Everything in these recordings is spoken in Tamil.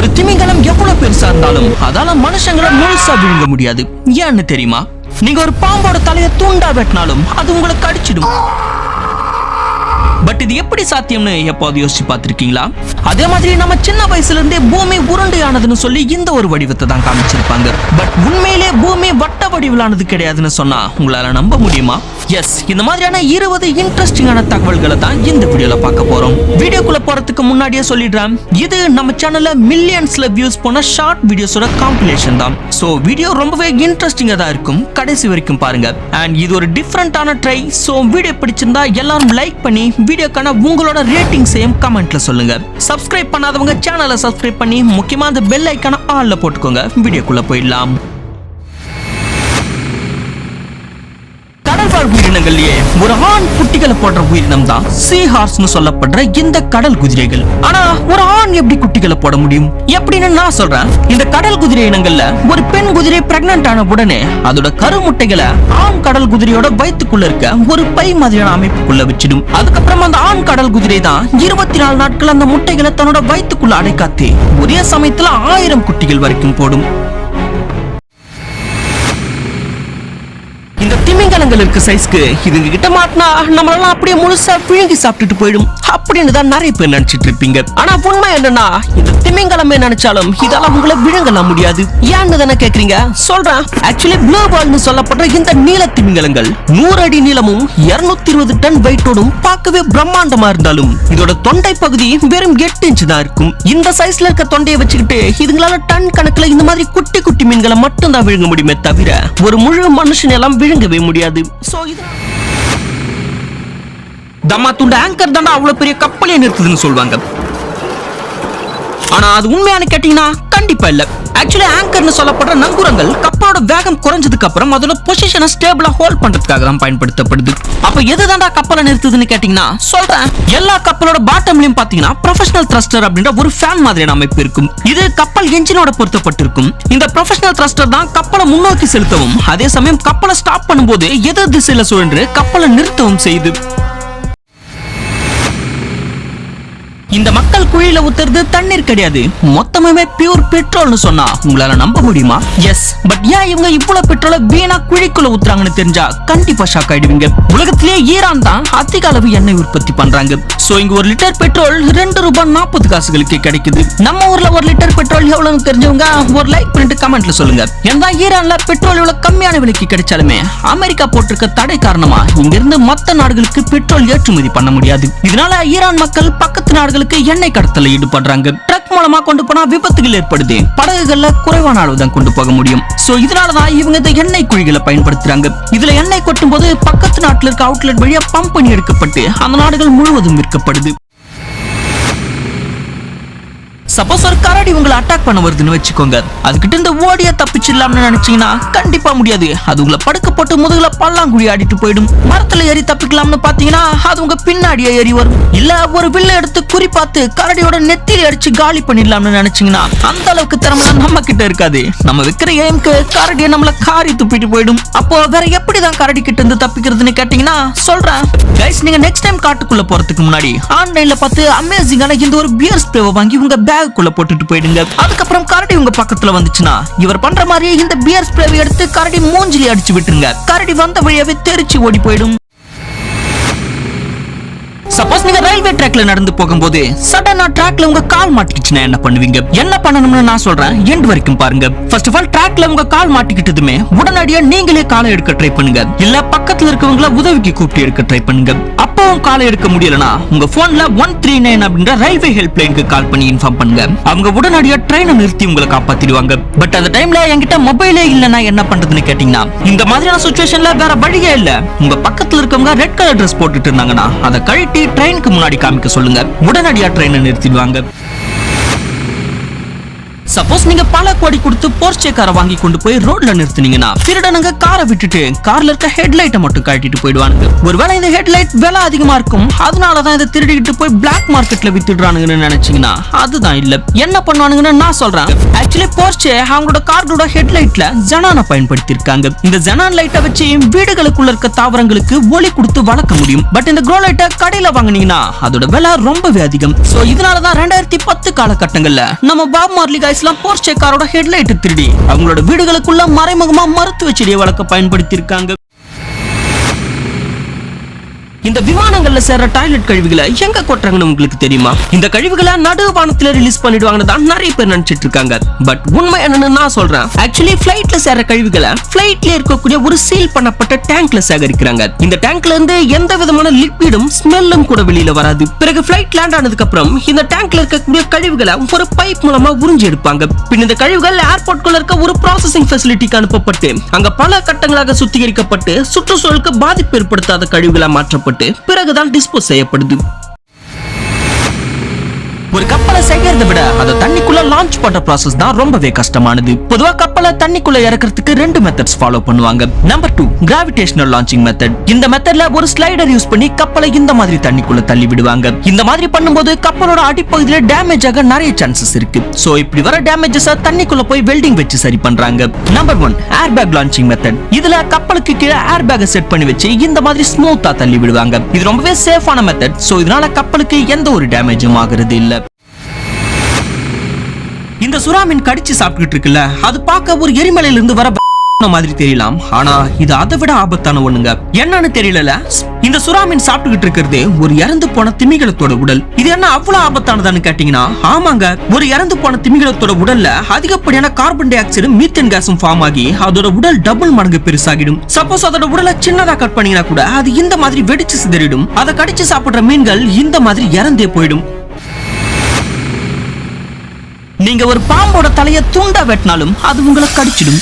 ஒரு திமிங்கலம் எவ்வளவு பெருசா இருந்தாலும் அதால மனுஷங்களை முழுசா விழுங்க முடியாது. ஏன்னு தெரியுமா? நீங்க ஒரு பாம்போட தலையை தூண்டா வெட்டினாலும் அது உங்களை கடிச்சிடும். பட் இது எப்படி சாத்தியம்னு எப்போது யோசிச்சு பார்த்திருக்கீங்களா? அதே மாதிரி நம்ம சின்ன வயசுல இருந்தே பூமி உருண்டையானதுன்னு சொல்லி இந்த ஒரு வடிவத்தை தான் காமிச்சிருப்பாங்க. பட் உண்மையிலே பூமி வட்ட வடிவிலானது கிடையாதுன்னு சொன்னா உங்களால நம்ப முடியுமா? எஸ், இந்த மாதிரியான 20 இன்ட்ரெஸ்டிங்கான தகவல்களை தான் இந்த வீடியோல பார்க்க போறோம். வீடியோக்குள்ள போறதுக்கு முன்னாடியே சொல்லிடுறேன், இது நம்ம சேனல்ல மில்லியன்ஸ்ல வியூஸ் போன ஷார்ட் வீடியோஸோட காம்பிலேஷன் தான். சோ வீடியோ ரொம்பவே இன்ட்ரெஸ்டிங்கா தான் இருக்கும், கடைசி வரைக்கும் பாருங்க. அண்ட் இது ஒரு டிஃபரெண்டான ட்ரை. சோ வீடியோ பிடிச்சிருந்தா எல்லாரும் லைக் பண்ணி வீடியோக்கான உங்களோட ரேட்டிங்ஸையும் கமெண்ட்ல சொல்லுங்க. சப்ஸ்கிரைப் பண்ணாதவங்க சேனலை சப்ஸ்கிரைப் பண்ணி முக்கியமா அந்த பெல் ஐக்கான ஆல்ல போட்டுக்கோங்க. வீடியோக்குள்ள போயிடலாம். கடல்வாழ் உயிரினங்கள்லயே ஒரு ஆண் குட்டிகளை போடுற உயிரினம் தான் சீ ஹார்ஸ்னு சொல்லப்படுற இந்த கடல் குதிரைகள். ஆனா ஒரு ஆண் எப்படி குட்டிகளை போட முடியும் எப்படின்னு நான் சொல்றேன். இந்த கடல் குதிரை இனங்கள்ல ஒரு பெண் குதிரை பிரெக்னன்ட் ஆன உடனே அதோட கருமுட்டைகளை ஆண் கடல் குதிரையோட வயிற்றுக்குள்ள இருக்க ஒரு பை மாதிரியான அமைப்புக்குள்ள வச்சிடும். அதுக்கப்புறம் அந்த ஆண் கடல் குதிரை தான் 24 நாட்கள் அந்த முட்டைகளை தன்னோட வயிற்றுக்குள்ள அடைக்காத்து ஒரே சமயத்துல 1000 குட்டிகள் வரைக்கும் போடும். இந்த திமிங்கலங்கள் இருக்க சைஸ்க்கு இதுங்க கிட்ட மாட்டினா நம்மளால அப்படியே முழுசா விழுங்கி சாப்பிட்டுட்டு போயிடும் அப்படின்னு தான் நிறைய பேர் நினைச்சிட்டு இருப்பீங்க. ஆனா உண்மை என்னன்னா, இந்த திமிங்கலமே நினைச்சாலும் இதால உங்களை விழுங்கலாம் முடியாது. ஏன்னு தானே கேக்குறீங்க? சொல்றேன். ஆக்சுவலி ப்ளூ வால்னு சொல்லப்படுற இந்த நீல திமிங்கலங்கள் 100 அடி நீளமும் 220 டன் வெயிட்டோடும் பார்க்கவே பிரம்மாண்டமா இருந்தாலும் இதோட தொண்டை பகுதி வெறும் 8 இன்ச் தான் இருக்கும். இந்த சைஸ்ல இருக்க தொண்டையை வச்சுக்கிட்டு இதுங்களால டன் கணக்குல இந்த மாதிரி குட்டி குட்டி மீன்களை மட்டும் தான் விழுங்க முடியுமே தவிர ஒரு முழு மனுஷன் எல்லாம் விழுங்கவே முடியாது. சோ இது தம்மா துண்ட ஆங்கர் தாண்டா அவ்வளவு பெரிய கப்பலே நிறுத்துதுன்னு சொல்லுவாங்க. ஆனா அது உண்மையான கேட்டீங்கன்னா கண்டிப்பா இல்ல. ஆக்சுவலி ஆங்கர்னு சொல்லப்படுற நங்கூரங்கள் கப்பலோட வேகம் குறைஞ்சதுக்கு அப்புறம் அதோட பொசிஷனை ஸ்டேபிளா ஹோல்ட் பண்றதுக்காக தான் பயன்படுத்தப்படுது. அப்ப எதுதான்டா கப்பலை நிறுத்துதுன்னு கேட்டீங்கன்னா சொல்றேன். எல்லா கப்பலோட பாட்டம்லயும் பாத்தீங்கன்னா ப்ரொஃபஷனல் த்ரஸ்டர் அப்படின்ற ஒரு ஃபேன் மாதிரியான அமைப்பு இருக்கும். இது கப்பல் என்ஜினோட பொருத்தப்பட்டிருக்கும். இந்த ப்ரொஃபஷனல் த்ரஸ்டர் தான் கப்பலை முன்னோக்கி செலுத்தவும் அதே சமயம் கப்பலை ஸ்டாப் பண்ணும்போது எதிர் திசையில சுழன்று கப்பலை நிறுத்தவும் செய்யுது. இந்த மக்கள் குழியில ஊத்துறது தண்ணீர் கிடையாது, மொத்தமே பியூர் பெட்ரோல்னு சொன்னா உங்களால நம்ப முடியுமா? எஸ், பட் ஏன் இவங்க இவ்வளவு பெட்ரோலை வீணா குழிக்குள்ள ஊத்துறாங்கன்னு தெரிஞ்சா கண்டிப்பா ஷாக் ஆயிடுவீங்க. உலகத்திலேயே ஈரான் தான் அதிக அளவு எண்ணெய் உற்பத்தி பண்றாங்க. சோ இங்க 1 லிட்டர் பெட்ரோல் ₹2.40 கிடைக்குது. நம்ம ஊர்ல 1 லிட்டர் பெட்ரோல் எவ்வளவுன்னு தெரிஞ்சவங்க ஒரு லைக் பண்ணிட்டு கமெண்ட்ல சொல்லுங்க. ஏன்னா ஈரான்ல பெட்ரோல் இவ்வளவு கம்மியான விலைக்கு கிடைச்சாலுமே அமெரிக்கா போட்டிருக்க தடை காரணமா இங்க இருந்து மத்த நாடுகளுக்கு பெட்ரோல் ஏற்றுமதி பண்ண முடியாது. இதனால ஈரான் மக்கள் பக்கத்து நாடுகளுக்கு எண்ணெய் கடத்தல ஈடுபடுறாங்க. ட்ரக் மூலமா கொண்டு போனா விபத்துகள் ஏற்படுது. படகுகள்ல குறைவான அளவு தான் கொண்டு போக முடியும். சோ இதனாலதான் இவங்க இந்த எண்ணெய் குழிகளை பயன்படுத்துறாங்க. இதுல எண்ணெய் கொட்டும் போது பக்கத்து நாட்டுல இருக்க அவுட்லெட் வழியா பம்ப் பண்ணி எடுக்கப்பட்டு அந்த நாடுகள் முழுவதும் விற்கப்படுது. சப்போஸ் ஒரு கரடி உங்களை அட்டாக் பண்ண வருதுன்னு வச்சுக்கோங்க. அதுகிட்ட இந்த ஓடிய தப்பிச்சிடலாம்னு நினைச்சீங்கன்னா கண்டிப்பா முடியாது. அது உங்களை படுக்க போட்டு முதுகுல பல்லாங்குழி ஆடிட்டு போயிடும். மரத்துல ஏறி தப்பிக்கலாம்னு பாத்தீங்கன்னா அது உங்க பின்னாடியே ஏறி வரும். இல்ல ஒரு வில்ல எடுத்து குறி பார்த்து கரடியோட நெத்தியில அடிச்சு காலி பண்ணிடலாம்னு நினைச்சீங்கன்னா அந்த அளவுக்கு திறமை நம்ம கிட்ட இருக்காது. நம்ம வைக்கிற எய்ம்க்கு கரடியை நம்மள காரி துப்பிட்டு போயிடும். அப்போ வேற எப்படிதான் கரடி கிட்ட இருந்து தப்பிக்கிறதுன்னு கேட்டீங்கன்னா சொல்றேன். கைஸ், நீங்க நெக்ஸ்ட் டைம் காட்டுக்குள்ள போறதுக்கு முன்னாடி ஆன்லைன்ல பார்த்து அமேசிங்கான இந்த ஒரு பியர் ஸ்ப்ரேவை வாங்கி உங்க பேக்குள்ள போட்டுட்டு போயிடுங்க. அதுக்கப்புறம் கரடி உங்க பக்கத்துல வந்துச்சுன்னா இவர் பண்ற மாதிரியே இந்த பியர் ஸ்ப்ரேவை எடுத்து கரடி மூஞ்சில அடிச்சு விட்டுருங்க. கரடி வந்த வழியாவே தெரிச்சு ஓடி போயிடும். சப்போஸ் நீங்க ரயில்வே ட்ராக்ல நடந்து போகும்போது சடனா ட்ராக்ல உங்க கால் மாட்டிக்கிச்சுன்னா என்ன பண்ணுவீங்க? என்ன பண்ணணும்னு நான் சொல்றேன், எண்ட் வரைக்கும் பாருங்க. ஃபர்ஸ்ட் ஆஃப் ஆல் ட்ராக்ல உங்க கால் மாட்டிக்கிட்டதுமே உடனடியா நீங்களே காலை எடுக்க ட்ரை பண்ணுங்க. இல்ல பக்கத்துல இருக்கவங்கள உதவிக்கு கூப்பிட்டு எடுக்க ட்ரை பண்ணுங்க. அப்பவும் காலை எடுக்க முடியலனா உங்க போன்ல 139 அப்படின்ற ரயில்வே ஹெல்ப் லைனுக்கு கால் பண்ணி இன்ஃபார்ம் பண்ணுங்க. அவங்க உடனடியா ட்ரெயினை நிறுத்தி உங்களை காப்பாத்திடுவாங்க. பட் அந்த டைம்ல என்கிட்ட மொபைலே இல்லனா என்ன பண்றதுன்னு கேட்டீங்கன்னா இந்த மாதிரியான சிச்சுவேஷன்ல வேற வழியே இல்ல. உங்க பக்கத்துல இருக்கவங்க ரெட் கலர் ட்ரெஸ் போட்டுட்டு இருந்தாங்கன்னா அதை கழட்டி ட்ரெயினுக்கு முன்னாடி காமிக்க சொல்லுங்க. உடனடியா ட்ரெயினை நிறுத்திடுவாங்க. சப்போஸ் நீங்க பல கோடி கொடுத்து போர்ச்சே காரை வாங்கி கொண்டு போய் ரோட்ல நிறுத்தினீங்கன்னா திருடனுங்க காரை விட்டுட்டு கார்ல இருக்க ஹெட்லைட்டை மட்டும் கழட்டிட்டு போயிடுவானுங்க. ஒருவேளை இந்த ஹெட்லைட் விலை அதிகமா இருக்கும், அதனாலதான் இதை திருடிக்கிட்டு போய் பிளாக் மார்க்கெட்ல வித்துடுறானுங்கன்னு நினைச்சீங்கன்னா அதுதான் இல்ல. என்ன பண்ணுவானுங்கன்னு நான் சொல்றேன். ஆக்சுவலி போர்ச்சே அவங்களோட கார்களோட ஹெட்லைட்ல ஜெனானை பயன்படுத்தி இருக்காங்க. இந்த ஜெனான் லைட்டை வச்சு வீடுகளுக்குள்ள இருக்க தாவரங்களுக்கு ஒளி கொடுத்து வளர்க்க முடியும். பட் இந்த க்ரோ லைட்டை கடையில வாங்குனீங்கன்னா அதோட விலை ரொம்பவே அதிகம். சோ இதனாலதான் 2010 காலகட்டங்கள்ல நம்ம பாப் மார்லி காய்ஸ்லாம் போர்ச்சே காரோட ஹெட்லைட் திருடி அவங்களோட வீடுகளுக்குள்ள மறைமுகமா மருத்துவ செடியை வளர்க்க பயன்படுத்தி இருக்காங்க. இந்த விமானங்கள்ல சேர்ற டாய்லெட் கழிவுகளை எங்க கொட்டுறாங்கன்னு உங்களுக்கு தெரியுமா? இந்த கழிவுகளை நடுவானத்துல ரிலீஸ் பண்ணிடுவாங்கன்னு தான் நிறைய பேர் நினைச்சிட்டு இருக்காங்க. பட் உண்மை என்னன்னு நான் சொல்றேன். ஆக்சுவலி ஃளைட்ல சேர்ற கழிவுகளை ஃளைட்ல இருக்கக்கூடிய ஒரு சீல் பண்ணப்பட்ட டேங்க்ல சேகரிக்கிறாங்க. இந்த டேங்க்ல இருந்து எந்த விதமான லிக்விடும் ஸ்மெல்லும் கூட வெளியில வராது. பிறகு ஃளைட் லேண்ட் ஆனதுக்கு அப்புறம் இந்த டேங்க்ல இருக்கக்கூடிய கழிவுகளை ஒரு பைப் மூலமா உறிஞ்சி எடுப்பாங்க. பின் இந்த கழிவுகள் ஏர்போர்ட்குள்ள இருக்க ஒரு ப்ராசஸிங் ஃபெசிலிட்டிக்கு அனுப்பப்பட்டு அங்க பல கட்டங்களாக சுத்திகரிக்கப்பட்டு சுற்றுச்சூழலுக்கு பாதிப்பு ஏற்படுத்தாத கழிவுகளா மாற்றப்பட்டு பிறகுதான் டிஸ்போஸ் செய்யப்படுது. ஒரு கப்பலை செய்யறதை விட அதை தண்ணிக்குள்ள லான்ச் பண்ற ப்ராசஸ் தான் ரொம்பவே கஷ்டமானது. பொதுவா கப்பலை தண்ணிக்குள்ள இறக்கிறதுக்கு 2 மெத்தட்ஸ் ஃபாலோ பண்ணுவாங்க. Number 2 gravitational launching method. இந்த மெத்தட்ல ஒரு ஸ்லைடர் யூஸ் பண்ணி கப்பலை இந்த மாதிரி தண்ணிக்குள்ள தள்ளி விடுவாங்க. இந்த மாதிரி பண்ணும்போது கப்பலோட அடிப்பகுதியில டேமேஜ் ஆக நிறைய சான்சஸ் இருக்கு. சோ இப்படி வர டேமேஜஸ் தண்ணிக்குள்ள போய் வெல்டிங் வச்சு சரி பண்றாங்க. Number 1 air bag launching method. இதுல கப்பலுக்கு கீழே ஏர் பேக்கை செட் பண்ணி வச்சு இந்த மாதிரி ஸ்மூத்தா தள்ளி விடுவாங்க. இது ரொம்பவே சேஃபான மெத்தட். சோ இதனால கப்பலுக்கு எந்த ஒரு டேமேஜும் ஆகிறது இல்ல. இந்த சுறா மீன் கடிச்சு சாப்பிட்டுட்டு இருக்குல்ல, அது பார்க்க ஒரு எரிமலையில இருந்து வர மாதிரி தெரியலாம். ஆனா இது அதை விட ஆபத்தான ஒண்ணுங்க. என்னன்னு தெரியல. இந்த சுறா மீன் சாப்பிட்டுக்கிட்டு இருக்கிறது ஒரு இறந்து போன திமிங்கலத்தோட உடல். இது என்ன அவ்வளவு ஆபத்தானதான்னு கேட்டீங்கன்னா ஆமாங்க. ஒரு இறந்து போன திமிங்கலத்தோட உடல்ல அதிகப்படியான கார்பன் டை ஆக்சைடு மீத்தேன் கேஸும் ஃபார்ம் ஆகி அதோட உடல் டபுள் மடங்கு பெருசாகிடும். சப்போஸ் அதோட உடலை சின்னதா கட் பண்ணீங்கன்னா கூட அது இந்த மாதிரி வெடிச்சு சிதறிடும். அதை கடிச்சு சாப்பிடுற மீன்கள் இந்த மாதிரி இறந்தே போயிடும். நீங்க ஒரு பாம்போட தலைய துண்டா வெட்டினாலும் அது உங்களை கடிச்சிடும்.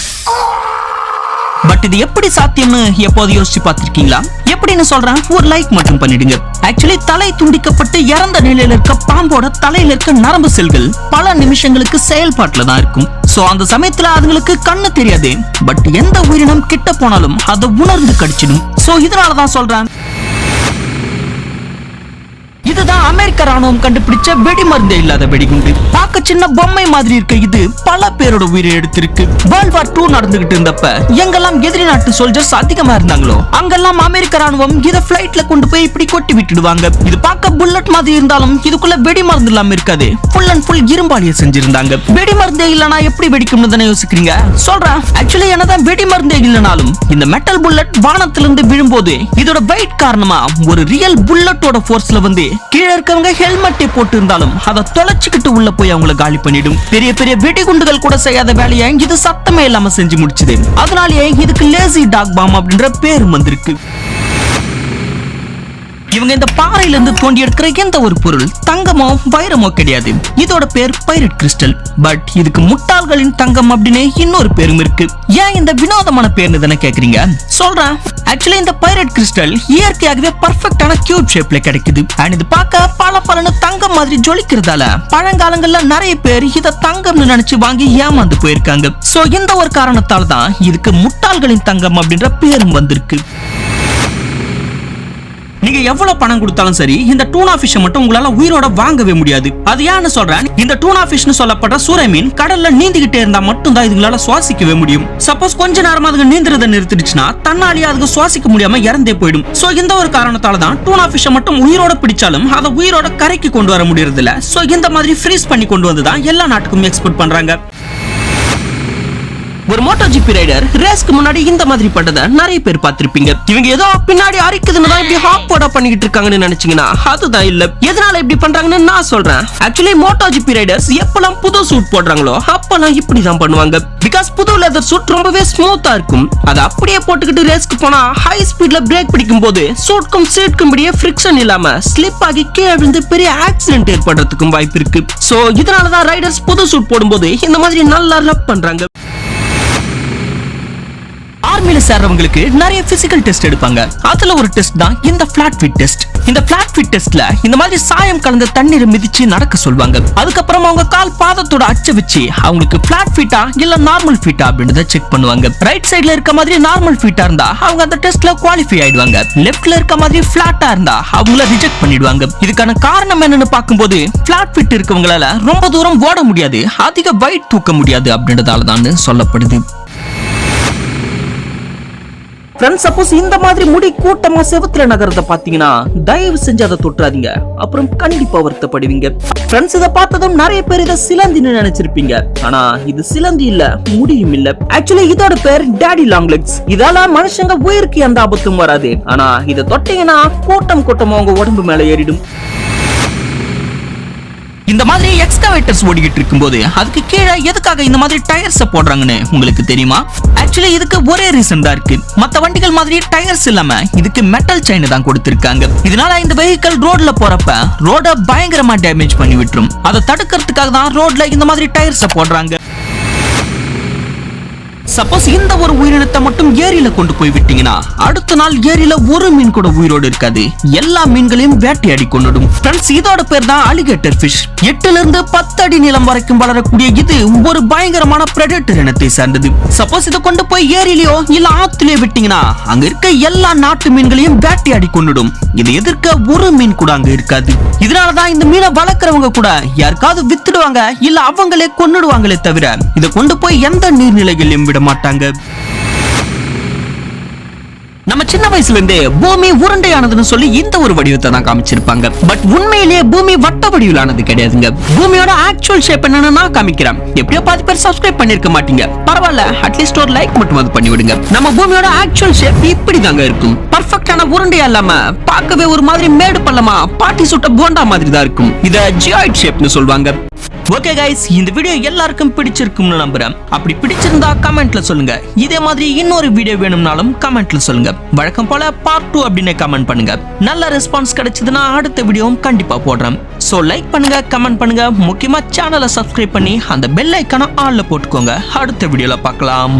பட் இது எப்படி சாத்தியம்னு எப்போது யோசிச்சு பார்த்திருக்கீங்களா? எப்படின்னு சொல்றேன், ஒரு லைக் மட்டும் பண்ணிடுங்க. ஆக்சுவலி தலை துண்டிக்கப்பட்டு இறந்த நிலையில இருக்க பாம்போட தலையில இருக்க நரம்பு செல்கள் பல நிமிஷங்களுக்கு செயல்பாட்டுல தான் இருக்கும். சோ அந்த சமயத்துல அதுங்களுக்கு கண்ணு தெரியாது. பட் எந்த உயிரினம் கிட்ட போனாலும் அதை உணர்ந்து கடிச்சிடும். சோ இதனாலதான் சொல்றேன். இதுதான் அமெரிக்க ராணுவம் கண்டுபிடிச்ச வெடி மருந்தே இல்லாத வெடிகுண்டு. பார்க்க சின்ன பொம்மை மாதிரி இருக்க இது பல பேரோட உயிரை எடுத்திருக்கு. வேர்ல்ட் வார் 2 நடந்துகிட்டு இருந்தப்ப எங்கெல்லாம் எதிரி நாட்டு சோல்ஜர்ஸ் அதிகமா இருந்தாங்களோ அங்கெல்லாம் அமெரிக்க ராணுவம் இத ஃளைட்ல கொண்டு போய் இப்படி கொட்டி விட்டுடுவாங்க. இது பார்க்க புல்லட் மாதிரி இருந்தாலும் இதுக்குள்ள வெடி மருந்து இல்லாம இருக்காது. ஃபுல் அண்ட் ஃபுல் இரும்பாலிய செஞ்சிருந்தாங்க. வெடி மருந்தே இல்லனா எப்படி வெடிக்கும்னு தானே யோசிக்கிறீங்க? சொல்றேன். ஆக்சுவலி என்னதான் வெடி மருந்தே இல்லனாலும் இந்த மெட்டல் புல்லட் வானத்துல இருந்து விழும்போது இதோட வெயிட் காரணமா ஒரு ரியல் புல்லட்டோட ஃபோர்ஸ்ல வந்து கீழே இருக்கவங்க ஹெல்மெட்டை போட்டு இருந்தாலும் அதை தொலைச்சிக்கிட்டு உள்ள போய் அவங்களை காலி பண்ணிடும். பெரிய பெரிய வெடிகுண்டுகள் கூட செய்யாத வேலையை இது சத்தமே இல்லாம செஞ்சு முடிச்சது. அதனாலேயே இதுக்கு லேசி டாக் பாம் அப்படின்ற பேரு வந்திருக்கு. இவங்க இந்த பாறையில இருந்து தோண்டி எடுக்கிற எந்த ஒரு பொருள் தங்கமோ வைரமோ கிடையாது. இதோட பேர் பைரட் கிறிஸ்டல். பட் இதுக்கு முட்டாள்களின் தங்கம் அப்படின்னு இன்னொரு பேரும் இருக்கு. ஏன் இந்த வினோதமான பேர்னு தானே கேக்குறீங்க? சொல்றேன். ஆக்சுவலி இந்த பைரட் கிறிஸ்டல் இயற்கையாகவே பர்ஃபெக்டான கியூப் ஷேப்ல கிடைக்குது. அண்ட் இது பார்க்க பல தங்கம் மாதிரி ஜொலிக்கிறதால பழங்காலங்கள்ல நிறைய பேர் இத தங்கம்னு நினைச்சு வாங்கி ஏமாந்து போயிருக்காங்க. சோ இந்த ஒரு காரணத்தால தான் இதுக்கு முட்டாள்களின் தங்கம் அப்படின்ற பேரும் வந்திருக்கு. நீங்க எவ்வளவு பணம் கொடுத்தாலும் சரி இந்த டூனா ஃபிஷ் மட்டும் உங்களால உயிரோட வாங்கவே முடியாது. அது ஏன்னு சொல்றேன். இந்த டூனா ஃபிஷ்னு சொல்லப்பட்ட சூறை மீன் கடல்ல நீந்திக்கிட்டே இருந்தா மட்டும் தான் இதுங்களால சுவாசிக்கவே முடியும். சப்போஸ் கொஞ்ச நேரமா அதுக்கு நீந்துறதை நிறுத்திடுச்சுன்னா தன்னாலேயே அதுக்கு சுவாசிக்க முடியாம இறந்தே போயிடும். சோ இந்த ஒரு காரணத்தால தான் டூனா ஃபிஷ் மட்டும் உயிரோட பிடிச்சாலும் அதை உயிரோட கரைக்கு கொண்டு வர முடியறது இல்ல. சோ இந்த மாதிரி ஃப்ரீஸ் பண்ணி கொண்டு வந்து தான் எல்லா நாட்டுக்கும் எக்ஸ்போர்ட் பண்றாங்க. ஒரு மோட்டோ ஜிபி ரைடர் ரேஸ்க்கு முன்னாடி இந்த மாதிரி பண்றத நிறைய பேர் பார்த்திருப்பீங்க. இவங்க ஏதோ பின்னாடி அரிக்குதுன்னு தான் இப்படி ஹாப் போட பண்ணிட்டு இருக்காங்கன்னு நினைச்சீங்கன்னா அதுதான் இல்ல. எதனால இப்படி பண்றாங்கன்னு நான் சொல்றேன். ஆக்சுவலி மோட்டோ ஜிபி ரைடர்ஸ் எப்பெல்லாம் புது சூட் போடுறாங்களோ அப்பெல்லாம் இப்படிதான் பண்ணுவாங்க. பிகாஸ் புது லெதர் சூட் ரொம்பவே ஸ்மூத்தா இருக்கும். அதை அப்படியே போட்டுக்கிட்டு ரேஸ்க்கு போனா ஹை ஸ்பீட்ல பிரேக் பிடிக்கும் போது சூட்க்கும் சீட்க்கும் இப்படியே ஃபிரிக்ஷன் இல்லாம ஸ்லிப் ஆகி கீழே விழுந்து பெரிய ஆக்சிடென்ட் ஏற்படுறதுக்கும் வாய்ப்பு இருக்கு. சோ இதனாலதான் ரைடர்ஸ் புது சூட் போடும்போது இந்த மாதிரி நல்லா ரப் பண்றாங்க. ஆர்மில சேர்றவங்களுக்கு நிறைய பிசிக்கல் டெஸ்ட் எடுப்பாங்க. அதுல ஒரு டெஸ்ட் தான் இந்த பிளாட் ஃபிட் டெஸ்ட். இந்த பிளாட் ஃபிட் டெஸ்ட்ல இந்த மாதிரி சாயம் கலந்த தண்ணீரை மிதிச்சு நடக்க சொல்வாங்க. அதுக்கப்புறம் அவங்க கால் பாதத்தோட அச்சை வச்சு அவங்களுக்கு பிளாட் ஃபிட்டா இல்ல நார்மல் ஃபிட்டா அப்படின்றத செக் பண்ணுவாங்க. ரைட் சைடுல இருக்க மாதிரி நார்மல் ஃபிட்டா இருந்தா அவங்க அந்த டெஸ்ட்ல குவாலிஃபை ஆயிடுவாங்க. லெஃப்ட்ல இருக்க மாதிரி பிளாட்டா இருந்தா அவங்கள ரிஜெக்ட் பண்ணிடுவாங்க. இதுக்கான காரணம் என்னன்னு பார்க்கும்போது பிளாட் ஃபிட் இருக்கவங்களால ரொம்ப தூரம் ஓட முடியாது, அதிக வெயிட் தூக்க முடியாது அப்படின்றதால தான் சொல்லப்படுது. ஃப்ரெண்ட்ஸ், சப்போஸ் இந்த மாதிரி முடி கூட்டமா செவுத்துல நகரத பாத்தீங்கன்னா தயவு செஞ்சு அதை தொட்டுறாதீங்க, அப்புறம் கண்டிப்பா வருத்தப்படுவீங்க. ஃப்ரெண்ட்ஸ், இதை பார்த்ததும் நிறைய பேர் இதை சிலந்தின்னு நினைச்சிருப்பீங்க. ஆனா இது சிலந்தி இல்ல, முடியும் இல்ல. ஆக்சுவலி இதோட பேர் டாடி லாங் லெக்ஸ். இதால மனுஷங்க உயிருக்கு எந்த ஆபத்தும் வராது. ஆனா இதை தொட்டீங்கன்னா கூட்டம் கூட்டமா உங்க உடம்பு மேல ஏறிடும். இந்த மாதிரி எக்ஸ்கவேட்டர்ஸ் ஓடிக்கிட்டு இருக்கும்போது அதுக்கு கீழே எதுக்காக இந்த மாதிரி டயர்ஸ் போடுறாங்கன்னு உங்களுக்கு தெரியுமா? ஆக்சுவலி இதுக்கு ஒரே ரீசன் தான் இருக்கு. மத்த வண்டிகள் மாதிரி டயர்ஸ் இல்லாம இதுக்கு மெட்டல் செயின் தான் கொடுத்திருக்காங்க. இதனால இந்த வெஹிக்கிள் ரோட்ல போறப்ப ரோட பயங்கரமா டேமேஜ் பண்ணி விட்டுரும். அதை தடுக்கிறதுக்காக தான் ரோட்ல இந்த மாதிரி டயர்ஸ் போடுறாங்க. சப்போஸ் இந்த ஒரு உயிரினத்தை மட்டும் ஏரியில கொண்டு போய் விட்டீங்கன்னா அடுத்த நாள் ஏரியில ஒரு மீன் கூட உயிரோடு இருக்காது. எல்லா மீன்களையும் வேட்டையாடி கொண்டுடும். ஃப்ரெண்ட்ஸ், இதோட பேர் தான் அலிகேட்டர் ஃபிஷ். 8 இருந்து 10 அடி நீளம் வரைக்கும் வளரக்கூடிய இது ஒரு பயங்கரமான பிரெடேட்டர் இனத்தை சார்ந்தது. சப்போஸ் இதை கொண்டு போய் ஏரியிலயோ இல்ல ஆத்துலயோ விட்டீங்கன்னா அங்க இருக்க எல்லா நாட்டு மீன்களையும் வேட்டையாடி கொண்டுடும். இதை எதிர்க்க ஒரு மீன் கூட அங்க இருக்காது. இதனாலதான் இந்த மீனை வளர்க்கறவங்க கூட யாருக்காவது வித்துடுவாங்க இல்ல அவங்களே கொன்னுடுவாங்களே தவிர இதை கொண்டு போய் எந்த நீர்நிலைகளையும் விட மாட்டாங்க. நம்ம சின்ன வயசுல இருந்தே பூமி உருண்டையானதுன்னு சொல்லி இந்த ஒரு வடிவத்தை தான் காமிச்சிருப்பாங்க. பட் உண்மையிலேயே பூமி வட்ட வடிவிலானது கிடையாதுங்க. பூமியோட ஆக்சுவல் ஷேப் என்னன்னு நான் காமிக்கிறேன். எப்படியோ பாதி பேர் சப்ஸ்கிரைப் பண்ணிருக்க மாட்டீங்க, பரவாயில்ல, அட்லீஸ்ட் ஒரு லைக் மட்டும் அது பண்ணி விடுங்க. நம்ம பூமியோட ஆக்சுவல் ஷேப் இப்படி தாங்க இருக்கும். பர்ஃபெக்ட்டான உருண்டையா இல்லாம பார்க்கவே ஒரு மாதிரி மேடு பள்ளமா பாட்டி சுட்ட போண்டா மாதிரி தான் இருக்கும். இத ஜியாய்ட் ஷேப்னு சொல்வாங்க. ஓகே கைஸ், இந்த வீடியோ எல்லாருக்கும் பிடிச்சிருக்கும்னு நம்புறேன். அப்படி பிடிச்சிருந்தா கமெண்ட்ல சொல்லுங்க. இதே மாதிரி இன்னொரு வீடியோ வேணும்னாலும் கமெண்ட்ல சொல்லுங்க. வழக்கம் போல பார்ட் 2 அப்படின்னு கமெண்ட் பண்ணுங்க. நல்ல ரெஸ்பான்ஸ் கிடைச்சதுன்னா அடுத்த வீடியோவும் கண்டிப்பா போடுறேன். சோ லைக் பண்ணுங்க, கமெண்ட் பண்ணுங்க, முக்கியமா சேனலை சப்ஸ்கிரைப் பண்ணி அந்த பெல் ஐகானை ஆல்ல போட்டுக்கோங்க. அடுத்த வீடியோல பார்க்கலாம்.